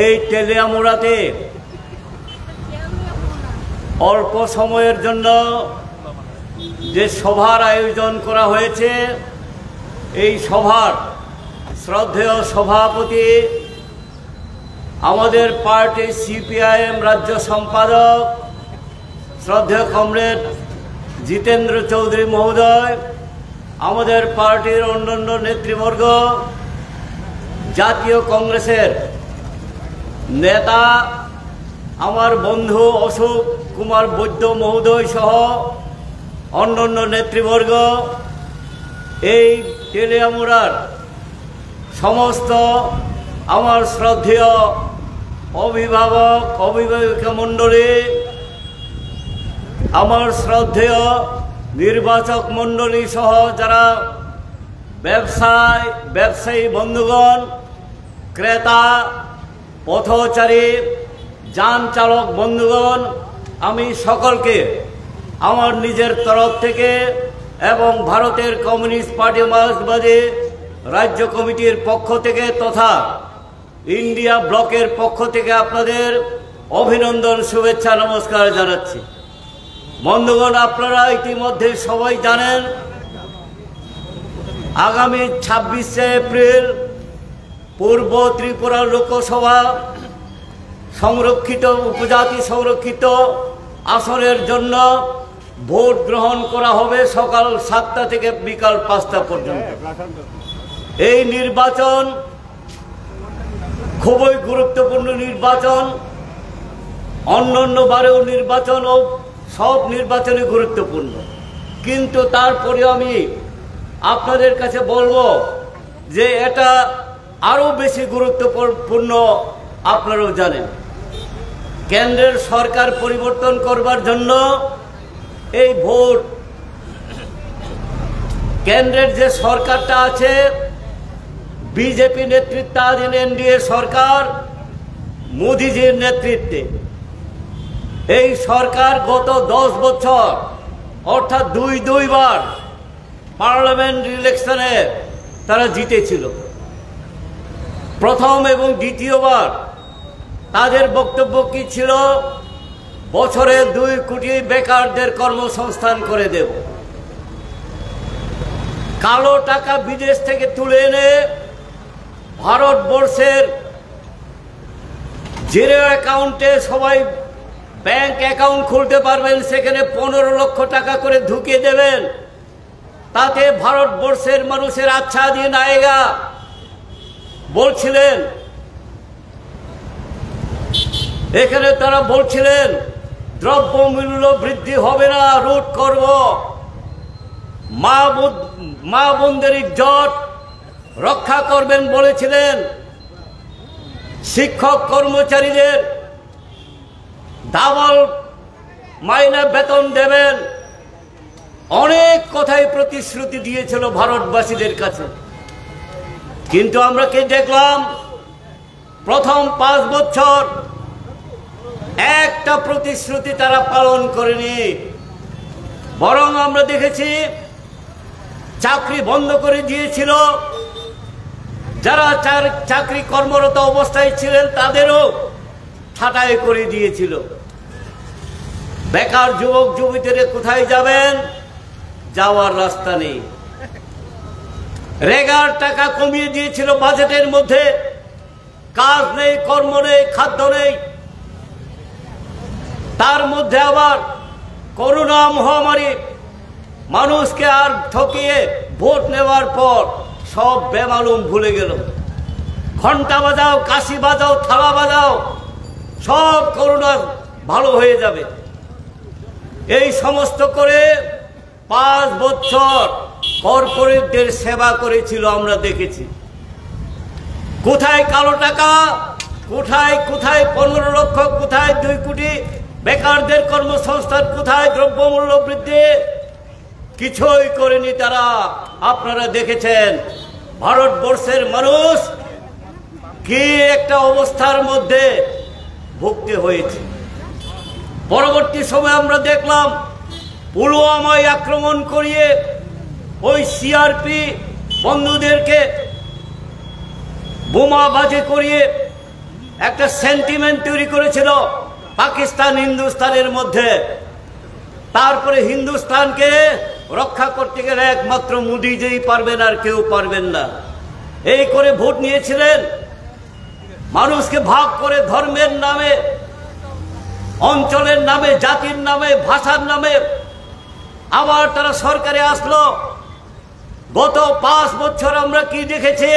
এই তেলিয়ামুড়াতে অল্প সময়ের জন্য যে সভার আয়োজন করা হয়েছে, এই সভার শ্রদ্ধেয় সভাপতি আমাদের পার্টি সিপিআইএম রাজ্য সম্পাদক শ্রদ্ধেয় কমরেড জিতেন্দ্র চৌধুরী মহোদয়, আমাদের পার্টির অন্যান্য নেতৃবর্গ, জাতীয় কংগ্রেসের নেতা আমার বন্ধু অশোক কুমার বৈদ্য মহোদয় সহ অন্যান্য নেতৃবর্গ, এই তেলিয়ামুড়ার সমস্ত আমার শ্রদ্ধেয় অভিভাবিকা মণ্ডলী, আমার শ্রদ্ধেয় নির্বাচক মণ্ডলী সহ যারা ব্যবসায়ী বন্ধুগণ, ক্রেতা, পথচারী, যান চালক বন্ধুগণ, আমি সকলকে আমার নিজের তরফ থেকে এবং ভারতের কমিউনিস্ট পার্টি মার্ক্সবাদী রাজ্য কমিটির পক্ষ থেকে তথা ইন্ডিয়া ব্লকের পক্ষ থেকে আপনাদের অভিনন্দন, শুভেচ্ছা, নমস্কার জানাচ্ছি। বন্ধুগণ, আপনারা ইতিমধ্যে সবাই জানেন আগামী 26শে এপ্রিল পূর্ব ত্রিপুরা লোকসভা সংরক্ষিত উপজাতি সংরক্ষিত আসনের জন্য ভোট গ্রহণ করা হবে সকাল 7টা থেকে বিকাল 5টা পর্যন্ত। এই নির্বাচন খুবই গুরুত্বপূর্ণ নির্বাচন। অন্যান্য বারেও নির্বাচন ও সব নির্বাচনই গুরুত্বপূর্ণ, কিন্তু তারপরে আমি আপনাদের কাছে বলবো যে এটা আরো বেশি গুরুত্বপূর্ণ। আপনারাও জানেন কেন্দ্রের সরকার পরিবর্তন করবার জন্য এই ভোট, কেন্দ্রের যে সরকারটা আছে বিজেপি নেতৃত্বাধীন এনডিএ সরকার, মোদিজির নেতৃত্বে এই সরকার গত 10 বছর অর্থাৎ দুইবার পার্লামেন্ট ইলেকশনে তারা জিতেছিল। প্রথম এবং দ্বিতীয়বার তাদের বক্তব্য কি ছিল? বছরে 2 কোটি বেকারদের কর্মসংস্থান করে দেব। কালো টাকা বিদেশ থেকে তুলে এনে ভারতবর্ষের জিরো অ্যাকাউন্টে সবাই ব্যাংক অ্যাকাউন্ট খুলতে পারবেন, সেখানে 15 লক্ষ টাকা করে ঢুকিয়ে দেবেন, তাতে ভারতবর্ষের মানুষের আচ্ছা দিন আয়েগা বলছিলেন। এখানে তারা বলছিলেন দ্রব্যমূল্য বৃদ্ধি হবে না, রোধ করব, মা বোনদের ইজ্জত রক্ষা করবেন বলেছিলেন, শিক্ষক কর্মচারীদের ডাবল মাইনে বেতন দেবেন, অনেক কথাই প্রতিশ্রুতি দিয়েছিল ভারতবাসীদের কাছে। কিন্তু আমরা কি দেখলাম? প্রথম 5 বছর একটা প্রতিশ্রুতি তারা পালন করেনি, বরং আমরা দেখেছি চাকরি বন্ধ করে দিয়েছিল। যারা চাকরি কর্মরত অবস্থায় ছিলেন তাদেরও ছাঁটাই করে দিয়েছিল। বেকার যুবক যুবতীরা কোথায় যাবেন? যাওয়ার রাস্তা নেই। রেগার টাকা কমিয়ে দিয়েছিল বাজেটের মধ্যে, কাজ নেই, কর্ম নেই, খাদ্য নেই। তার মধ্যে আবার করোনা মহামারী মানুষকে আর ঠকিয়ে ভোট নেওয়ার পর সব বেমালুম ভুলে গেল। ঘন্টা বাজাও, কাশি বাজাও, থালা বাজাও, সব করোনা ভালো হয়ে যাবে, এই সমস্ত করে 5 বছর কর্পোরেটদের সেবা করেছিল। আমরা দেখেছি কোথায় কালো টাকা, কোথায় 15 লক্ষ, কোথায় 2 কোটি বেকারদের কর্মসংস্থান, কোথায় দ্রব্যমূল্য বৃদ্ধি? কিছুই করেনি তারা। আপনারা দেখেছেন ভারতবর্ষের মানুষ কি একটা অবস্থার মধ্যে ভুগতে হয়েছে। পরবর্তী সময় আমরা দেখলাম পুলওয়ামায় আক্রমণ করিয়ে ওই সিআরপি বন্ধুদেরকে বোমাবাজি করিয়ে একটা সেন্টিমেন্ট তৈরি করেছিল পাকিস্তান হিন্দুস্তানের মধ্যে। তারপরে হিন্দুস্তানকে রক্ষা করতে গেলে একমাত্র মোদিজিই পারবেন, আর কেউ পারবেন না। এই করে ভোট নিয়েছিলেন, মানুষকে ভাগ করে ধর্মের নামে, অঞ্চলের নামে, জাতির নামে, ভাষার নামে। আবার তারা সরকারে আসলো। গত 5 বছর আমরা কি দেখেছি?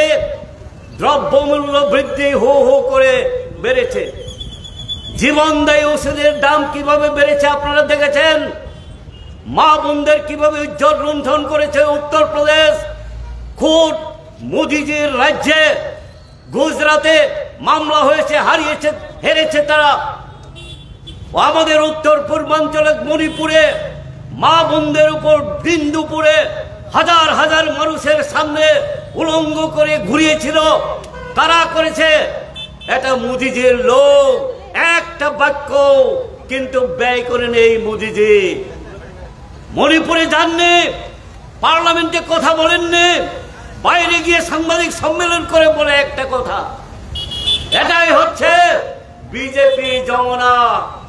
দ্রব্যমূল্য বৃদ্ধি হো হো করে বেড়েছে। জীবনদায়ী ওষুধের দাম কিভাবে বেড়েছে আপনারা দেখেছেন। মা বোনদের কিভাবে ইজ্জত লুণ্ঠন করেছে উত্তরপ্রদেশ। খুট মোদিজির রাজ্যে গুজরাটে মামলা হয়েছে, হেরেছে তারা। আমাদের উত্তর পূর্বাঞ্চলে মণিপুরে মা বোনদের উপর দিন দুপুরে হাজার হাজার মানুষের সামনে উলঙ্গ করে ঘুরিয়েছিল। তারা করেছে। এটা মোদিজির লোক। একটা বাক্য কিন্তু ব্যয় করেন এই মোদিজি। মণিপুরে যাননি, পার্লামেন্টে কথা বলেননি, বাইরে গিয়ে সাংবাদিক সম্মেলন করে বলে একটা কথা। এটাই হচ্ছে বিজেপি যমুনা,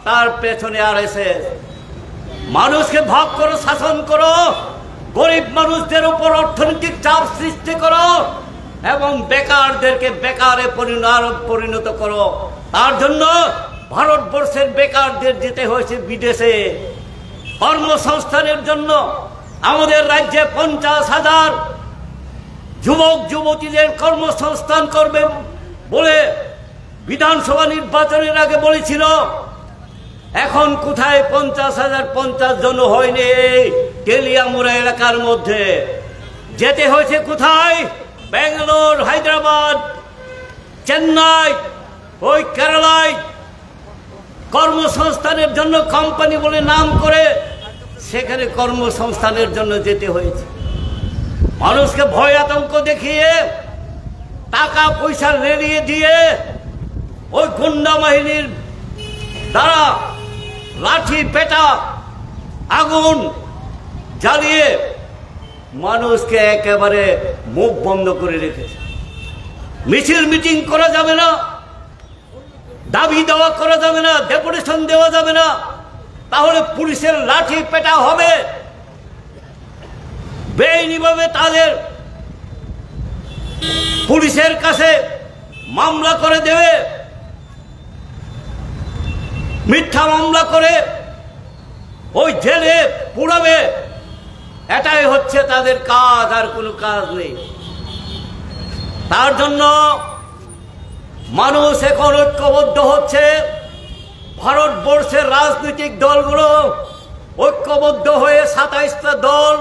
তার পেছনে আরএসএস। মানুষকে ভাগ করো, শাসন করো, গরিব মানুষদের উপর অর্থনৈতিক চাপ সৃষ্টি করো এবং বেকারদেরকে বেকারে পরিণত করো। তার জন্য ভারতবর্ষের বেকারদের যেতে হয়েছে বিদেশে কর্মসংস্থানের জন্য। আমাদের রাজ্যে 50,000 যুবক যুবতীদের কর্মসংস্থান করবে বলে বিধানসভা নির্বাচনের আগে বলেছিল। এখন কোথায় 50,000? 50 জন হয়নি। তেলিয়ামুড়া এলাকার মধ্যে যেতে হয়েছে কোথায়? ব্যাঙ্গালোর, হায়দ্রাবাদ, চেন্নাই, ওই কেরালায় কর্মসংস্থানের জন্য কোম্পানি বলে নাম করে সেখানে কর্মসংস্থানের জন্য যেতে হয়েছে। মানুষকে ভয় আতঙ্ক দেখিয়ে, টাকা পয়সা লেলিয়ে দিয়ে, ওই গুন্ডা বাহিনীর দ্বারা লাঠি পেটা আগুন জ্বালিয়ে মানুষকে একেবারে মুখ বন্ধ করে রেখেছে। মিছিল মিটিং করা যাবে না, দাবি দেওয়া করা যাবে না, ডেপুটেশন দেওয়া যাবে না, তাহলে পুলিশের লাঠি পেটা হবে। বেআইনিভাবে তাদের পুলিশের কাছে মামলা করে দেবে, মিথ্যা মামলা করে ওই জেলে পুরাবে। এটাই হচ্ছে তাদের কাজ, আর কোনো কাজ নেই। তার জন্য মানুষ এখন ঐক্যবদ্ধ হচ্ছে। ভারতবর্ষের রাজনৈতিক দলগুলো ঐক্যবদ্ধ হয়ে 27টা দল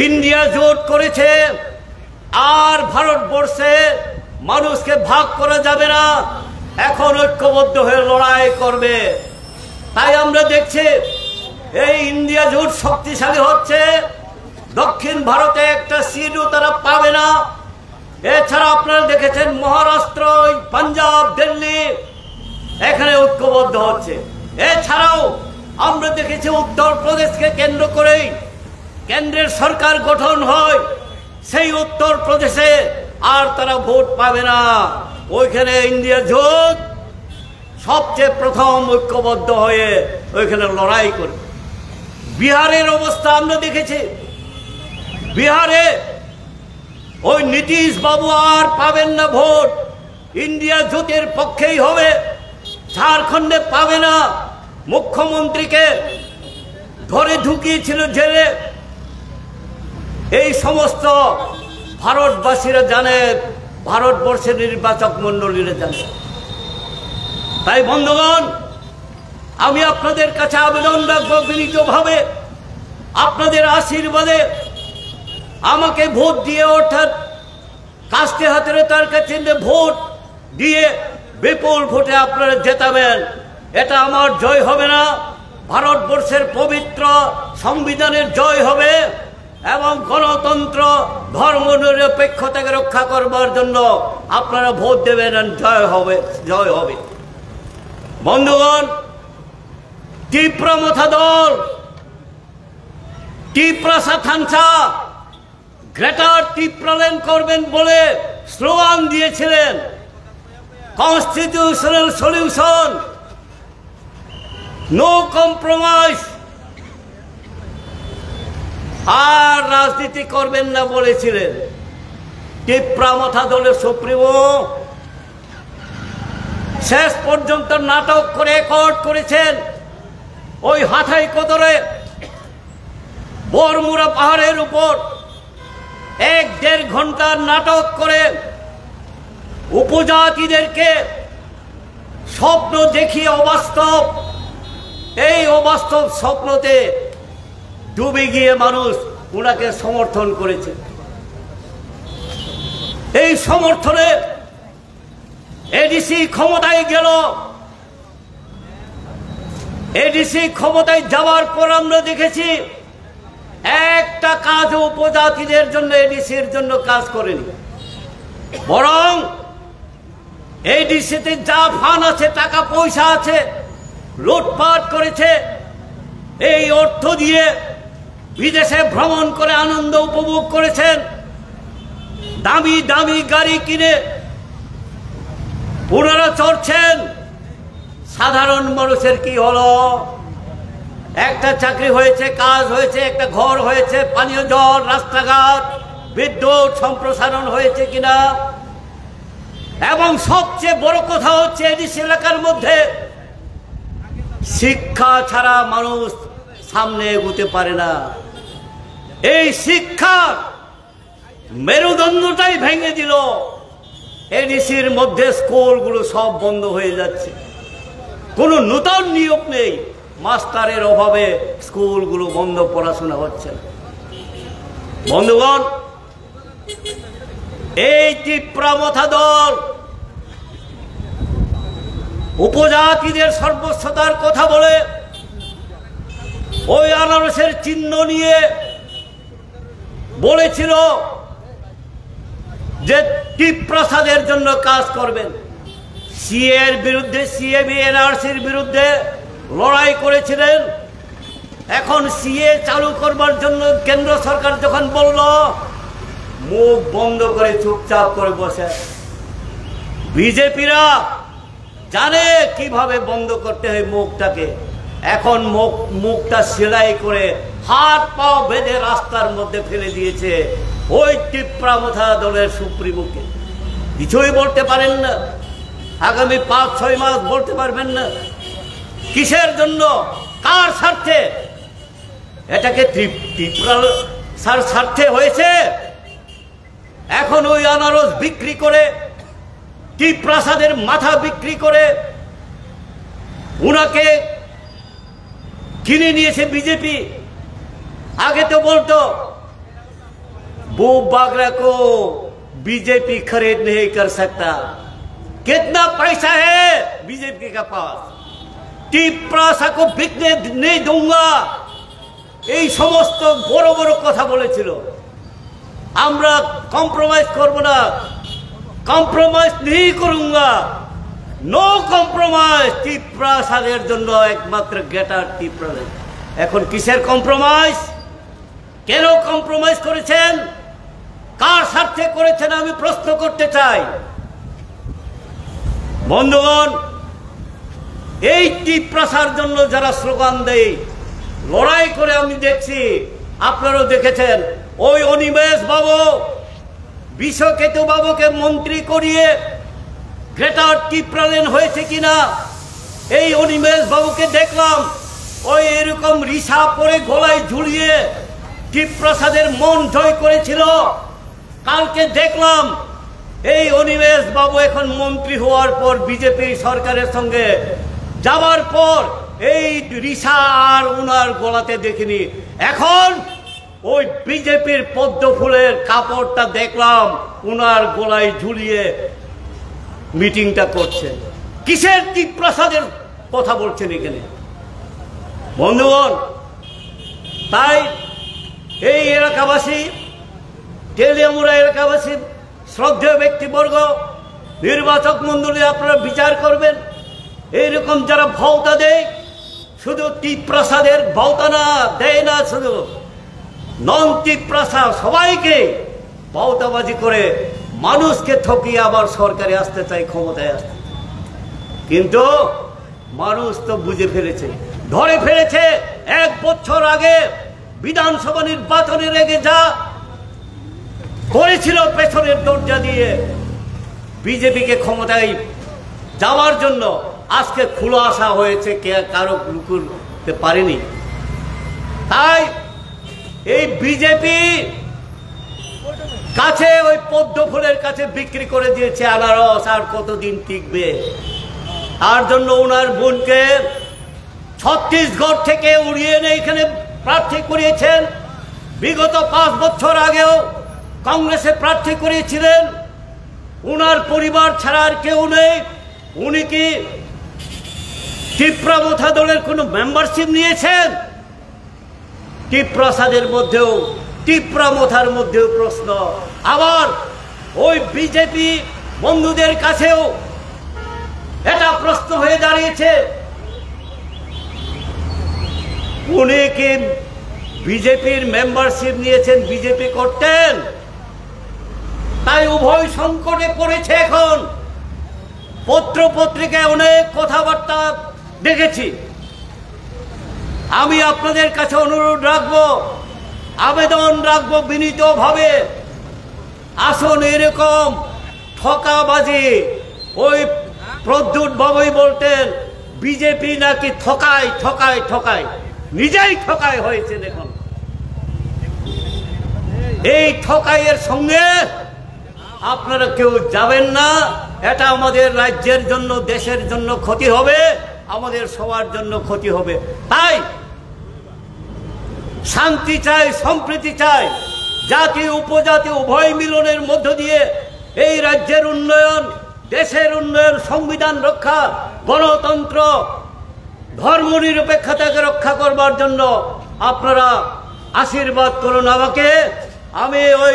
ইন্ডিয়া জোট করেছে। আর ভারতবর্ষে মানুষকে ভাগ করা যাবে না, এখন ঐক্যবদ্ধ হয়ে লড়াই করবে। তাই আমরা দেখছি এই ইন্ডিয়া জোট শক্তিশালী হচ্ছে। দক্ষিণ ভারতে একটা সিটও তারা পাবে না। এছাড়া আপনারা দেখেছেন মহারাষ্ট্র, পাঞ্জাব, দিল্লি, এখানে ঐক্যবদ্ধ হচ্ছে। এছাড়াও আমরা দেখেছি উত্তরপ্রদেশকে কেন্দ্র করেই কেন্দ্রের সরকার গঠন হয়। সেই উত্তরপ্রদেশে আর তারা ভোট পাবে না। ওইখানে ইন্ডিয়া জোট সবচেয়ে প্রথম ঐক্যবদ্ধ হয়ে ওইখানে লড়াই করবে। বিহারের অবস্থা আমরা দেখেছি। বিহারে ওই নীতিশ বাবু আর পাবেন না ভোট, ইন্ডিয়া জোটের পক্ষেই হবে। ঝাড়খণ্ডে পাবে না, মুখ্যমন্ত্রীকে ধরে ঢুকিয়েছিল জেলে। এই সমস্ত ভারতবাসীরা জানে, ভারতবর্ষের নির্বাচক মণ্ডলীরা জানে। তাই বন্ধুগণ, আমি আপনাদের কাছে আবেদন রাখবো বিনীতভাবে, আপনাদের আশীর্বাদে আমাকে ভোট দিয়ে, অর্থাৎ কাস্তে হাতের তার কাছে ভোট দিয়ে বিপুল ভোটে আপনারা জেতাবেন। এটা আমার জয় হবে না, ভারতবর্ষের পবিত্র সংবিধানের জয় হবে এবং গণতন্ত্র, ধর্মনিরপেক্ষতাকে রক্ষা করবার জন্য আপনারা ভোট দেবেন। জয় হবে, জয় হবে। বন্ধুগণ, ত্রিপুরা মথা দল, ত্রিপুরা সাথানসা গ্রেটার ত্রিপুরাল্যান্ড করবেন বলে স্লোগান দিয়েছিলেন কনস্টিটিউশনাল সলিউশন, নো কম্প্রোমাইজ, আর রাজনীতি করবেন না বলেছিলেন। টিপ্রামথা দলের সুপ্রিমো শেষ পর্যন্ত নাটক করে রেকর্ড করেছেন ওই হাথাই কদরে বরমুড়া পাহাড়ের উপর 1-1.5 ঘন্টার নাটক করে উপজাতিদেরকে স্বপ্ন দেখিয়ে অবাস্তব, এই অবাস্তব স্বপ্নতে ডুবে গিয়ে মানুষ ওনাকে সমর্থন করেছে। এই সমর্থনে এডিসি ক্ষমতায় গেল। এডিসি ক্ষমতায় যাওয়ার পর আমরা দেখেছি একটা কাজ উপজাতিদের জন্য এডিসির জন্য কাজ করেনি, বরং এডিসিতে যা ফান্ড আছে, টাকা পয়সা আছে, লুটপাট করেছে। এই অর্থ দিয়ে বিদেশে ভ্রমণ করে আনন্দ উপভোগ করেছেন, দামি দামি গাড়ি কিনে পুনরা চড়ছেন। সাধারণ মানুষের কি হলো? একটা চাকরি হয়েছে, কাজ হয়েছে, একটা ঘর হয়েছে, পানীয় জল, রাস্তাঘাট, বিদ্যুৎ সম্প্রসারণ হয়েছে কিনা? এবং সবচেয়ে বড় কথা হচ্ছে এডিসি এলাকার মধ্যে শিক্ষা ছাড়া মানুষ সামনে এগোতে পারে না। এই শিক্ষার মেরুদণ্ডটাই ভেঙে দিল। এডিসির মধ্যে স্কুলগুলো সব বন্ধ হয়ে যাচ্ছে, কোনো নূতন নিয়োগ নেই, মাস্টারের অভাবে স্কুলগুলো বন্ধ, পড়াশোনা হচ্ছে না। বন্ধুগণ, এই টিপ্রামথা দল উপজাতিদের সর্বস্বতার কথা বলে ওই আনারসের চিহ্ন নিয়ে বলেছিল যে টিপ্রাসাদের জন্য কাজ করবেন। সিএ এর বিরুদ্ধে, সিএবি এনআরসির বিরুদ্ধে লড়াই করেছিলেন। এখন সিএ চালু করবার জন্য কেন্দ্র সরকার যখন বলল, মুখ বন্ধ করে চুপচাপ করে বসে। বিজেপিরা জানে কিভাবে বন্ধ করতে হয় মুখটাকে। এখন মুখটা সেলাই করে হাত পা বেঁধে রাস্তার মধ্যে ফেলে দিয়েছে ওই টিপ্রামথা দলের সুপ্রিমোকে। কিছুই বলতে পারেন না, আগামী 5-6 মাস বলতে পারবেন না। কিসের জন্য? কার স্বার্থে? এটাকে ত্রিপুরার স্বার্থে হয়েছে। এখন ওই আনারস বিক্রি করে, টিপ্রাসাদের মাথা বিক্রি করে উনাকে কিনে নিয়েছে বিজেপি। आगे तो बोल तो वो बागरा को बीजेपी खरीद नहीं कर सकता। कितना पैसा है बीजेपी का पास? টিপ্রাসা को बिकने नहीं दूंगा, এই সমস্ত বড় বড় কথা বলেছিল। আমরা কম্প্রোমাইজ করব না, কম্প্রোমাইজ नहीं करूंगा, নো কম্প্রোমাইজ। টিপ্রাসাদের জন্য একমাত্র গেটার টিপ্রাসাদ। এখন কিসের কম্প্রোমাইজ? কেন কম্প্রোমাইজ করেছেন? কার স্বার্থে করেছেন আমি প্রশ্ন করতে চাই। বন্ধুগণ, এই টিপ্রাসার জন্য যারা স্লোগান দেয়, লড়াই করে আমি দেখছি, আপনারাও দেখেছেন, ওই অনিমেষ বাবু, বিশ্বকেতু বাবুকে মন্ত্রী করিয়ে গ্রেটার টিপ্রালেন হয়েছে কিনা। এই অনিমেষ বাবুকে দেখলাম ওই এরকম রিসা পরে গলায় ঝুলিয়ে টিপ্রাসাদের মন জয় করেছিল। কালকে দেখলাম এই অনিমেষ বাবু এখন মন্ত্রী হওয়ার পর বিজেপি সরকারের সঙ্গে যাবার পর এই রিসা আর উনার গলাতে দেখিনি। এখন ওই বিজেপির পদ্ম ফুলের কাপড়টা দেখলাম উনার গলায় ঝুলিয়ে মিটিংটা করছে। কিসের টিপ্রাসাদের কথা বলছেন এখানে? বন্ধুগণ, তাই এই এলাকাবাসী, তেলিয়ামুড়া এলাকাবাসী, শ্রদ্ধেয় ব্যক্তিবর্গ, নির্বাচক মণ্ডলী, আপনারা বিচার করবেন। এইরকম যারা ভাওতা দেয়, শুধু টিপ্রাসাদের ভাওতা না দেয় না, শুধু নন টিপ্রাসাদ সবাইকে ভাওতাবাজি করে মানুষকে ঠকিয়ে আবার সরকারে আসতে চায়, ক্ষমতায় আসতে। কিন্তু মানুষ তো বুঝে ফেলেছে, ধরে ফেলেছে। 1 বছর আগে বিধানসভা নির্বাচনের আগে যা করেছিল পেছনের দরজা দিয়ে বিজেপিকে ক্ষমতায় যাওয়ার জন্য, আজকে খুলাসা হয়েছে, কে কারো লুকুতে পারেনি। তাই এই বিজেপি কাছে ওই পদ্ম ফুলের কাছে বিক্রি করে দিয়েছে আনারস, আর কতদিন টিকবে। তার জন্য ওনার বোনকে ছত্তিশগড় থেকে উড়িয়ে এনে এখানে প্রার্থী করিয়েছেন। বিগত 5 বছর আগেও কংগ্রেসে প্রার্থী করিয়েছিলেন। উনার পরিবার ছাড়া আর কেউ নেই। উনি কি টিপ্রামথা দলের কোনো মেম্বারশিপ নিয়েছেন? টিপ্রাসাদের মধ্যেও, টিপ্রামথার মধ্যেও প্রশ্ন। আবার ওই বিজেপি বন্ধুদের কাছেও এটা প্রশ্ন হয়ে দাঁড়িয়েছে, উনি কি বিজেপির মেম্বারশিপ নিয়েছেন, বিজেপি করতেন? তাই উভয় সংকটে পড়েছে এখন। পত্র পত্রিকায় অনেক কথাবার্তা দেখেছি। আমি আপনাদের কাছে অনুরোধ রাখবো, আবেদন রাখবো বিনীতভাবে, আসুন এরকম ঠকাবাজি। ওই প্রদ্যুৎ বাবুই বলতেন বিজেপি নাকি ঠকায় ঠকায় ঠকায়, নিজেই ঠকায় হয়েছে। দেখুন, এই ঠকাইয়ের সঙ্গে আপনারা কেউ যাবেন না। এটা আমাদের রাজ্যের জন্য, দেশের জন্য ক্ষতি হবে, আমাদের সবার জন্য ক্ষতি হবে। তাই শান্তি চাই, সম্প্রীতি চাই, জাতি উপজাতি উভয় মিলনের মধ্য দিয়ে এই রাজ্যের উন্নয়ন, দেশের উন্নয়ন, সংবিধান রক্ষা, গণতন্ত্র, ধর্মনিরপেক্ষতাকে রক্ষা করবার জন্য আপনারা আশীর্বাদ করুন আমাকে। আমি ওই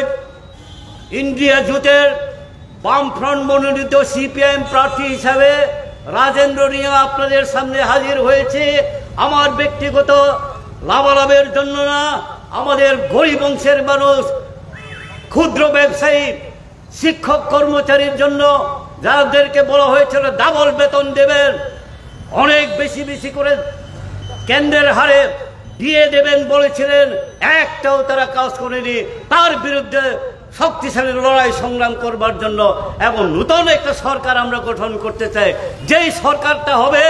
ইন্ডিয়া জোটের বামফ্রন্ট মনোনীত সিপিআইএম প্রার্থী হিসাবে রাজেন্দ্র নিয়ে আপনাদের সামনে হাজির হয়েছে। আমার ব্যক্তিগত লাভালাভের জন্য না, আমাদের গরিব অংশের মানুষ, ক্ষুদ্র ব্যবসায়ী, শিক্ষক কর্মচারীর জন্য, যাদেরকে বলা হয়েছিল ডাবল বেতন দেবেন, অনেক বেশি বেশি করে কেন্দ্রের হারে দিয়ে দেবেন বলেছিলেন, একটাও তারা কাজ করেনি। তার বিরুদ্ধে শক্তিশালী লড়াই সংগ্রাম করবার জন্য এবং নতুন একটা সরকার আমরা গঠন করতে চাই, যেই সরকারটা হবে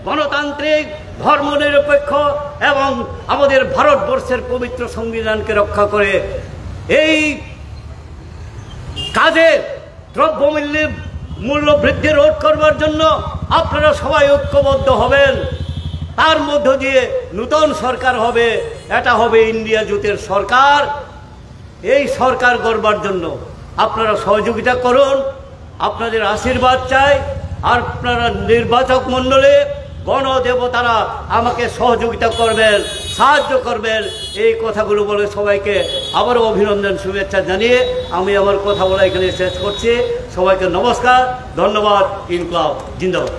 গণতান্ত্রিক, ধর্মনিরপেক্ষ এবং আমাদের ভারতবর্ষের পবিত্র সংবিধানকে রক্ষা করে। এই কাজে দ্রব্যমূল্যের মূল্য বৃদ্ধি রোধ করবার জন্য আপনারা সবাই ঐক্যবদ্ধ হবেন। তার মধ্য দিয়ে নতুন সরকার হবে, এটা হবে ইন্ডিয়া জোটের সরকার। এই সরকার গড়বার জন্য আপনারা সহযোগিতা করুন, আপনাদের আশীর্বাদ চাই। আর আপনারা নির্বাচক মণ্ডলে গণদেবতারা আমাকে সহযোগিতা করবেন, সাহায্য করবেন। এই কথাগুলো বলে সবাইকে আবারও অভিনন্দন, শুভেচ্ছা জানিয়ে আমি আমার কথা বলা এখানে শেষ করছি। সবাইকে নমস্কার, ধন্যবাদ। ইনকলাব জিন্দাবাদ।